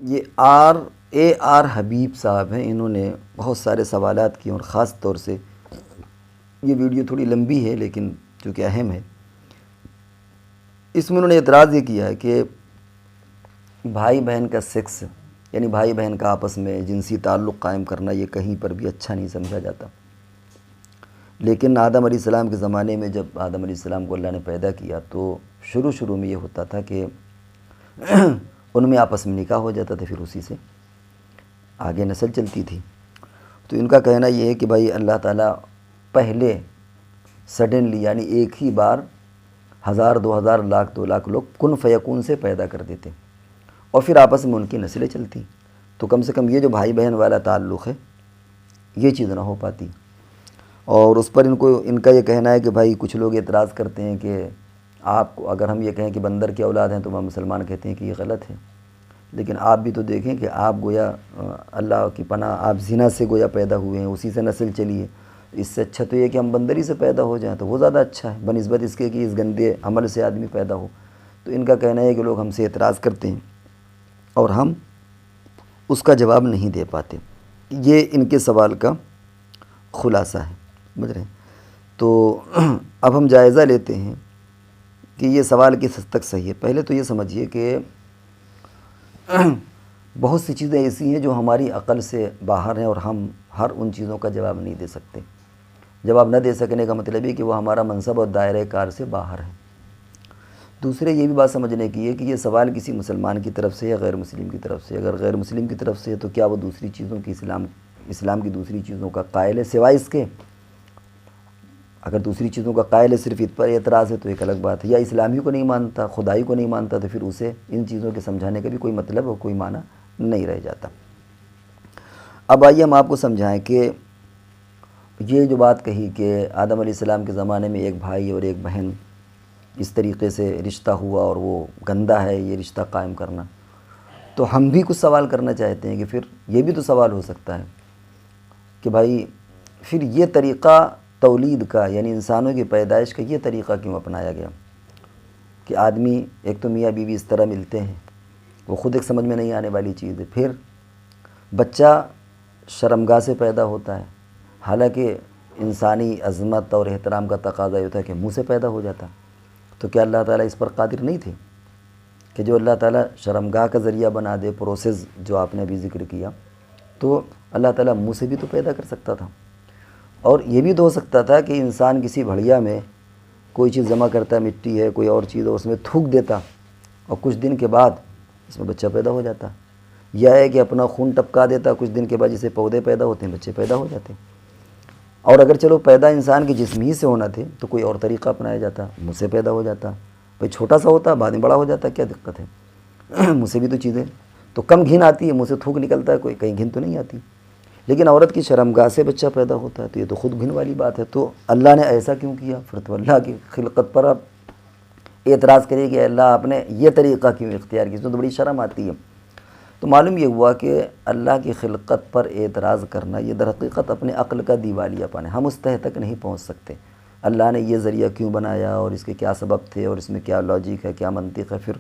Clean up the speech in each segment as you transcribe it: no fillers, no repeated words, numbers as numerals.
یہ آر حبیب صاحب ہیں، انہوں نے بہت سارے سوالات کیے اور خاص طور سے یہ ویڈیو تھوڑی لمبی ہے لیکن چونکہ اہم ہے، اس میں انہوں نے اعتراض یہ کیا ہے کہ بھائی بہن کا سیکس یعنی بھائی بہن کا آپس میں جنسی تعلق قائم کرنا یہ کہیں پر بھی اچھا نہیں سمجھا جاتا، لیکن آدم علیہ السلام کے زمانے میں جب آدم علیہ السلام کو اللہ نے پیدا کیا تو شروع میں یہ ہوتا تھا کہ ان میں آپس میں نکاح ہو جاتا تھا، پھر اسی سے آگے نسل چلتی تھی۔ تو ان کا کہنا یہ ہے کہ بھائی اللہ تعالیٰ پہلے سڈنلی یعنی ایک ہی بار 1000 2000 لاکھ 2 لاکھ لوگ کن فیکون سے پیدا کر دیتے اور پھر آپس میں ان کی نسلیں چلتی، تو کم سے کم یہ جو بھائی بہن والا تعلق ہے یہ چیز نہ ہو پاتی۔ اور اس پر ان کا یہ کہنا ہے کہ بھائی کچھ لوگ اعتراض کرتے ہیں کہ آپ کو اگر ہم یہ کہیں کہ بندر کی اولاد ہیں تو ہم مسلمان کہتے ہیں کہ یہ غلط ہے، لیکن آپ بھی تو دیکھیں کہ آپ گویا اللہ کی پناہ آپ زنا سے گویا پیدا ہوئے ہیں، اسی سے نسل چلی ہے، اس سے اچھا تو یہ کہ ہم بندری سے پیدا ہو جائیں تو وہ زیادہ اچھا ہے بنسبت اس کے کہ اس گندے عمل سے آدمی پیدا ہو۔ تو ان کا کہنا ہے کہ لوگ ہم سے اعتراض کرتے ہیں اور ہم اس کا جواب نہیں دے پاتے۔ یہ ان کے سوال کا خلاصہ ہے، سمجھ رہے ہیں؟ تو اب ہم جائزہ لیتے ہیں کہ یہ سوال کس حد تک صحیح ہے۔ پہلے تو یہ سمجھیے کہ بہت سی چیزیں ایسی ہیں جو ہماری عقل سے باہر ہیں اور ہم ہر ان چیزوں کا جواب نہیں دے سکتے۔ جواب نہ دے سکنے کا مطلب ہے کہ وہ ہمارا منصب اور دائرۂ کار سے باہر ہے۔ دوسرے یہ بھی بات سمجھنے کی ہے کہ یہ سوال کسی مسلمان کی طرف سے یا غیر مسلم کی طرف سے، اگر غیر مسلم کی طرف سے ہے تو کیا وہ دوسری چیزوں کی اسلام کی دوسری چیزوں کا قائل ہے سوائے اس کے؟ اگر دوسری چیزوں کا قائل ہے صرف اس پر اعتراض ہے تو ایک الگ بات ہے، یا اسلامی کو نہیں مانتا خدائی کو نہیں مانتا تو پھر اسے ان چیزوں کے سمجھانے کا بھی کوئی مطلب اور کوئی معنی نہیں رہ جاتا۔ اب آئیے ہم آپ کو سمجھائیں کہ یہ جو بات کہی کہ آدم علیہ السلام کے زمانے میں ایک بھائی اور ایک بہن اس طریقے سے رشتہ ہوا اور وہ گندہ ہے یہ رشتہ قائم کرنا، تو ہم بھی کچھ سوال کرنا چاہتے ہیں کہ پھر یہ بھی تو سوال ہو سکتا ہے کہ بھائی پھر یہ طریقہ تولید کا یعنی انسانوں کی پیدائش کا یہ طریقہ کیوں اپنایا گیا کہ آدمی ایک تو میاں بیوی اس طرح ملتے ہیں، وہ خود ایک سمجھ میں نہیں آنے والی چیز ہے۔ پھر بچہ شرمگاہ سے پیدا ہوتا ہے، حالانکہ انسانی عظمت اور احترام کا تقاضا یہ ہوتا ہے کہ منہ سے پیدا ہو جاتا، تو کیا اللہ تعالیٰ اس پر قادر نہیں تھے کہ جو اللہ تعالیٰ شرمگاہ کا ذریعہ بنا دے، پروسیس جو آپ نے ابھی ذکر کیا، تو اللہ تعالیٰ منہ سے بھی تو پیدا کر سکتا تھا۔ اور یہ بھی تو ہو سکتا تھا کہ انسان کسی بھڑیا میں کوئی چیز جمع کرتا ہے، مٹی ہے کوئی اور چیز، اور اس میں تھوک دیتا اور کچھ دن کے بعد اس میں بچہ پیدا ہو جاتا، یا ہے کہ اپنا خون ٹپکا دیتا، کچھ دن کے بعد جسے پودے پیدا ہوتے ہیں بچے پیدا ہو جاتے ہیں۔ اور اگر چلو پیدا انسان کے جسم ہی سے ہونا تھے تو کوئی اور طریقہ اپنایا جاتا، منہ سے پیدا ہو جاتا، بھئی چھوٹا سا ہوتا بعد میں بڑا ہو جاتا، کیا دقت ہے؟ منہ سے بھی تو چیزیں تو کم گھن آتی ہے، منہ سے تھوک نکلتا ہے کوئی، کہیں گھن تو نہیں آتی، لیکن عورت کی شرمگاہ سے بچہ پیدا ہوتا ہے تو یہ تو خود گھن والی بات ہے۔ تو اللہ نے ایسا کیوں کیا؟ پھر تو اللہ کی خلقت پر آپ اعتراض کریے کہ اللہ آپ نے یہ طریقہ کیوں اختیار کیا، اس میں تو بڑی شرم آتی ہے۔ تو معلوم یہ ہوا کہ اللہ کی خلقت پر اعتراض کرنا یہ در حقیقت اپنے عقل کا دیوالیہ پن ہے، ہم اس تہ تک نہیں پہنچ سکتے اللہ نے یہ ذریعہ کیوں بنایا اور اس کے کیا سبب تھے اور اس میں کیا لاجک ہے کیا منطق ہے، پھر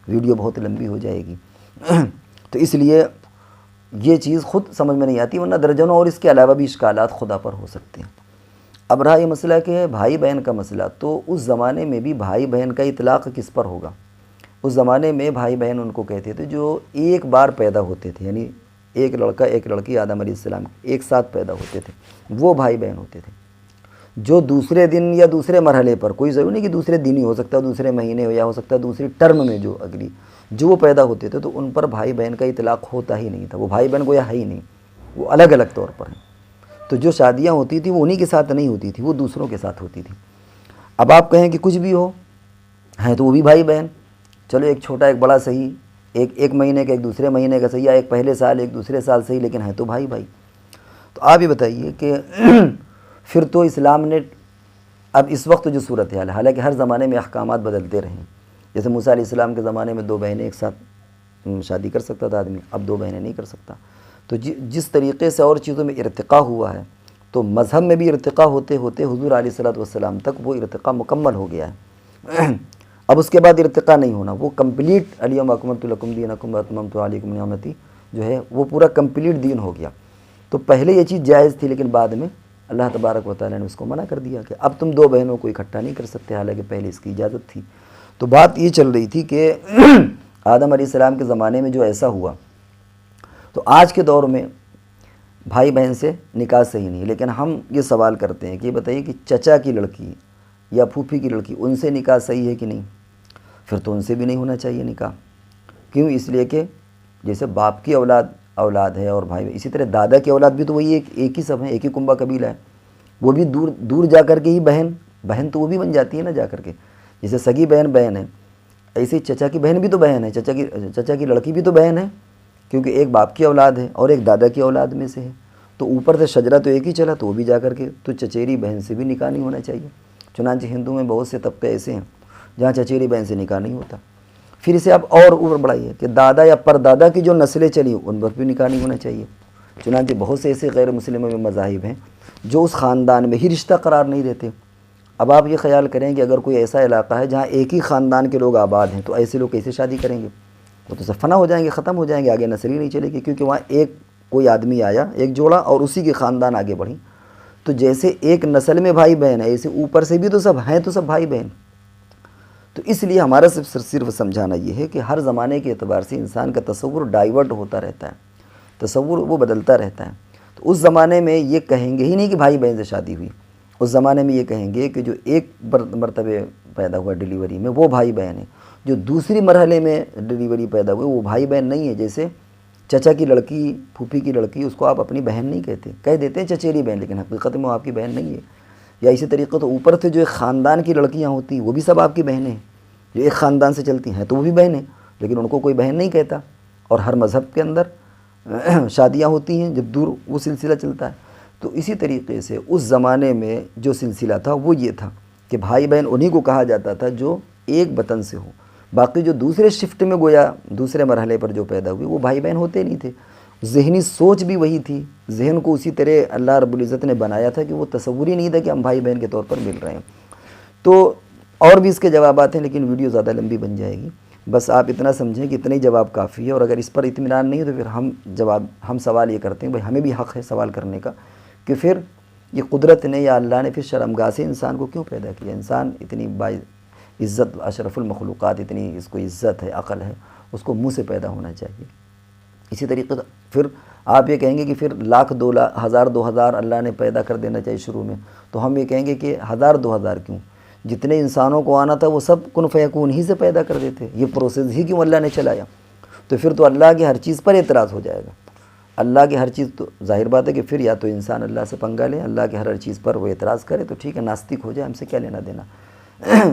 ویڈیو بہت لمبی ہو جائے گی۔ تو اس لیے یہ چیز خود سمجھ میں نہیں آتی، ورنہ درجنوں اور اس کے علاوہ بھی اشکالات خدا پر ہو سکتے ہیں۔ اب رہا یہ مسئلہ کہ بھائی بہن کا مسئلہ، تو اس زمانے میں بھی بھائی بہن کا اطلاق کس پر ہوگا؟ اس زمانے میں بھائی بہن ان کو کہتے تھے جو ایک بار پیدا ہوتے تھے، یعنی ایک لڑکا ایک لڑکی آدم علیہ السلام ایک ساتھ پیدا ہوتے تھے، وہ بھائی بہن ہوتے تھے۔ جو دوسرے دن یا دوسرے مرحلے پر، کوئی ضروری نہیں کہ دوسرے دن ہی ہو سکتا ہے، دوسرے مہینے ہو یا ہو سکتا ہے دوسری ٹرم میں جو اگلی جو وہ پیدا ہوتے تھے، تو ان پر بھائی بہن کا اطلاق ہوتا ہی نہیں تھا، وہ بھائی بہن گویا ہے ہی نہیں، وہ الگ الگ طور پر ہیں۔ تو جو شادیاں ہوتی تھیں وہ انہی کے ساتھ نہیں ہوتی تھی، وہ دوسروں کے ساتھ ہوتی تھی۔ اب آپ کہیں کہ کچھ بھی ہو ہیں تو وہ بھی بھائی بہن، چلو ایک چھوٹا ایک بڑا صحیح، ایک مہینے کا ایک دوسرے مہینے کا صحیح، یا ایک پہلے سال ایک دوسرے سال صحیح، لیکن ہیں تو بھائی بھائی۔ تو آپ یہ بتائیے کہ پھر تو اسلام نے اب اس وقت جو صورتحال ہے، حالانکہ ہر زمانے میں احکامات بدلتے رہے ہیں، جیسے موسیٰ علیہ السلام کے زمانے میں 2 بہنیں ایک ساتھ شادی کر سکتا تھا آدمی، اب 2 بہنیں نہیں کر سکتا۔ تو جس طریقے سے اور چیزوں میں ارتقاء ہوا ہے، تو مذہب میں بھی ارتقاء ہوتے ہوتے حضور علیہ الصلوۃ والسلام تک وہ ارتقاء مکمل ہو گیا ہے۔ اب اس کے بعد ارتقاء نہیں ہونا، وہ کمپلیٹ الیوم اکملت لکم دینکم واتممت علیکم نعمتی جو ہے وہ پورا کمپلیٹ دین ہو گیا۔ تو پہلے یہ چیز جائز تھی، لیکن بعد میں اللہ تبارک و تعالیٰ نے اس کو منع کر دیا کہ اب تم دو بہنوں کو اکٹھا نہیں کر سکتے، حالانکہ پہلے اس کی اجازت تھی۔ تو بات یہ چل رہی تھی کہ آدم علیہ السلام کے زمانے میں جو ایسا ہوا، تو آج کے دور میں بھائی بہن سے نکاح صحیح نہیں، لیکن ہم یہ سوال کرتے ہیں کہ یہ بتائیے کہ چچا کی لڑکی یا پھوپھی کی لڑکی، ان سے نکاح صحیح ہے کہ نہیں؟ پھر تو ان سے بھی نہیں ہونا چاہیے نکاح۔ کیوں؟ اس لیے کہ جیسے باپ کی اولاد ہے اور بھائی، اسی طرح دادا کی اولاد بھی تو وہی ایک ہی سب ہیں، ایک ہی کنبہ قبیلہ ہے، وہ بھی دور جا کر کے ہی بہن تو وہ بھی بن جاتی ہے نا جا کر کے، جیسے سگی بہن ہے، ایسے ہی چچا کی بہن بھی تو بہن ہے، چچا کی لڑکی بھی تو بہن ہے، کیونکہ ایک باپ کی اولاد ہے اور ایک دادا کی اولاد میں سے ہے، تو اوپر سے شجرہ تو ایک ہی چلا، تو وہ بھی جا کر کے تو چچیری بہن سے بھی نکاح نہیں ہونا چاہیے۔ چنانچہ ہندو میں بہت سے طبقے ایسے ہیں جہاں چچیری بہن سے نکاح نہیں ہوتا۔ پھر اسے اب اور اوپر بڑھائیے کہ دادا یا پردادا کی جو نسلیں چلی ان پر بھی نکاح نہیں ہونا چاہیے۔ چنانچہ بہت سے ایسے غیر مسلموں میں مذاہب ہیں جو اس خاندان میں ہی رشتہ قرار نہیں دیتے۔ اب آپ یہ خیال کریں کہ اگر کوئی ایسا علاقہ ہے جہاں ایک ہی خاندان کے لوگ آباد ہیں، تو ایسے لوگ کیسے شادی کریں گے؟ وہ تو سب فنا ہو جائیں گے، ختم ہو جائیں گے، آگے نسل ہی نہیں چلے گی، کیونکہ وہاں کوئی آدمی آیا، ایک جوڑا، اور اسی کے خاندان آگے بڑھی۔ تو جیسے ایک نسل میں بھائی بہن ہے، ایسے اوپر سے بھی تو سب ہیں، تو سب بھائی بہن۔ تو اس لیے ہمارا صرف سمجھانا یہ ہے کہ ہر زمانے کے اعتبار سے انسان کا تصور ڈائیورٹ ہوتا رہتا ہے، تصور وہ بدلتا رہتا ہے۔ تو اس زمانے میں یہ کہیں گے ہی نہیں کہ بھائی بہن سے شادی ہوئی، اس زمانے میں یہ کہیں گے کہ جو ایک مرتبہ پیدا ہوا ڈیلیوری میں وہ بھائی بہن ہے، جو دوسری مرحلے میں ڈیلیوری پیدا ہوئی وہ بھائی بہن نہیں ہے۔ جیسے چچا کی لڑکی، پھوپھی کی لڑکی، اس کو آپ اپنی بہن نہیں کہتے، کہہ دیتے ہیں چچیری بہن، لیکن حقیقت میں وہ آپ کی بہن نہیں ہے۔ یا اسی طریقے تو اوپر سے جو ایک خاندان کی لڑکیاں ہوتی ہیں وہ بھی سب آپ کی بہنیں ہیں، جو ایک خاندان سے چلتی ہیں تو وہ بھی بہنیں، لیکن ان کو کوئی بہن نہیں کہتا۔ اور ہر مذہب کے اندر شادیاں ہوتی ہیں جب دور وہ سلسلہ چلتا ہے۔ تو اسی طریقے سے اس زمانے میں جو سلسلہ تھا وہ یہ تھا کہ بھائی بہن انہی کو کہا جاتا تھا جو ایک وطن سے ہو، باقی جو دوسرے شفٹ میں گویا دوسرے مرحلے پر جو پیدا ہوئی وہ بھائی بہن ہوتے نہیں تھے۔ ذہنی سوچ بھی وہی تھی، ذہن کو اسی طرح اللہ رب العزت نے بنایا تھا کہ وہ تصور ہی نہیں تھا کہ ہم بھائی بہن کے طور پر مل رہے ہیں۔ تو اور بھی اس کے جوابات ہیں، لیکن ویڈیو زیادہ لمبی بن جائے گی، بس آپ اتنا سمجھیں کہ اتنے ہی جواب کافی ہے۔ اور اگر اس پر اطمینان نہیں ہے تو پھر ہم سوال یہ کرتے ہیں، بھائی ہمیں بھی حق ہے سوال کرنے کا کہ پھر یہ قدرت نے یا اللہ نے پھر شرمگاہ سے انسان کو کیوں پیدا کیا؟ انسان اتنی عزت، اشرف المخلوقات، اتنی اس کو عزت ہے، عقل ہے، اس کو منہ سے پیدا ہونا چاہیے۔ اسی طریقے سے پھر آپ یہ کہیں گے کہ پھر لاکھ، 2 لاکھ، 1000، 2000 اللہ نے پیدا کر دینا چاہیے شروع میں، تو ہم یہ کہیں گے کہ 1000، 2000 کیوں؟ جتنے انسانوں کو آنا تھا وہ سب کن فیکون ہی سے پیدا کر دیتے، یہ پروسیس ہی کیوں اللہ نے چلایا؟ تو پھر تو اللہ کی ہر چیز پر اعتراض ہو جائے گا۔ اللہ کی ہر چیز، تو ظاہر بات ہے کہ پھر یا تو انسان اللہ سے پنگا لے، اللہ کے ہر چیز پر وہ اعتراض کرے، تو ٹھیک ہے ناستک ہو جائے، ہم سے کیا لینا دینا۔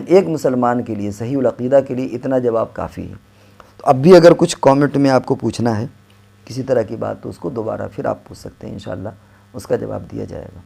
ایک مسلمان کے لیے، صحیح العقیدہ کے لیے اتنا جواب کافی ہے۔ تو اب بھی اگر کچھ کامنٹ میں آپ کو پوچھنا ہے کسی طرح کی بات، تو اس کو دوبارہ پھر آپ پوچھ سکتے ہیں، انشاءاللہ اس کا جواب دیا جائے گا۔